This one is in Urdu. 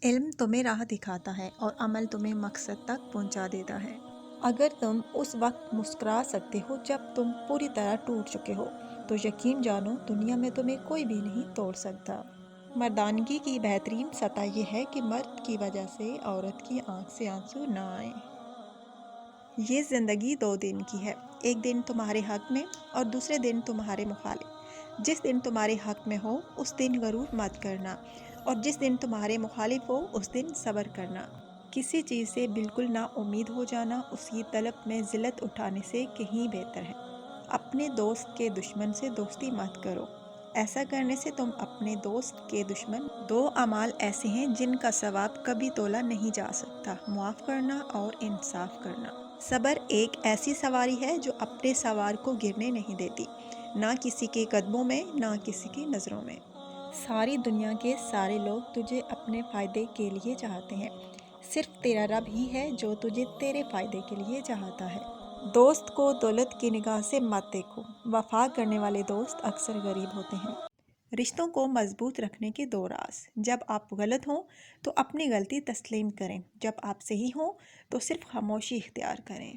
علم تمہیں راہ دکھاتا ہے اور عمل تمہیں مقصد تک پہنچا دیتا ہے۔ اگر تم اس وقت مسکرا سکتے ہو جب تم پوری طرح ٹوٹ چکے ہو تو یقین جانو دنیا میں تمہیں کوئی بھی نہیں توڑ سکتا۔ مردانگی کی بہترین سطح یہ ہے کہ مرد کی وجہ سے عورت کی آنکھ سے آنسو نہ آئیں۔ یہ زندگی 2 دن کی ہے، ایک دن تمہارے حق میں اور دوسرے دن تمہارے مخالف۔ جس دن تمہارے حق میں ہو اس دن غرور مت کرنا اور جس دن تمہارے مخالف ہو اس دن صبر کرنا۔ کسی چیز سے بالکل نا امید ہو جانا اس کی طلب میں ذلت اٹھانے سے کہیں بہتر ہے۔ اپنے دوست کے دشمن سے دوستی مت کرو، ایسا کرنے سے تم اپنے دوست کے دشمن۔ 2 اعمال ایسے ہیں جن کا ثواب کبھی تولا نہیں جا سکتا، معاف کرنا اور انصاف کرنا۔ صبر ایک ایسی سواری ہے جو اپنے سوار کو گرنے نہیں دیتی، نہ کسی کے قدموں میں نہ کسی کی نظروں میں۔ ساری دنیا کے سارے لوگ تجھے اپنے فائدے کے لیے چاہتے ہیں، صرف تیرا رب ہی ہے جو تجھے تیرے فائدے کے لیے چاہتا ہے۔ دوست کو دولت کی نگاہ سے مت دیکھو، وفا کرنے والے دوست اکثر غریب ہوتے ہیں۔ رشتوں کو مضبوط رکھنے کے 2 راز: جب آپ غلط ہوں تو اپنی غلطی تسلیم کریں، جب آپ صحیح ہوں تو صرف خاموشی اختیار کریں۔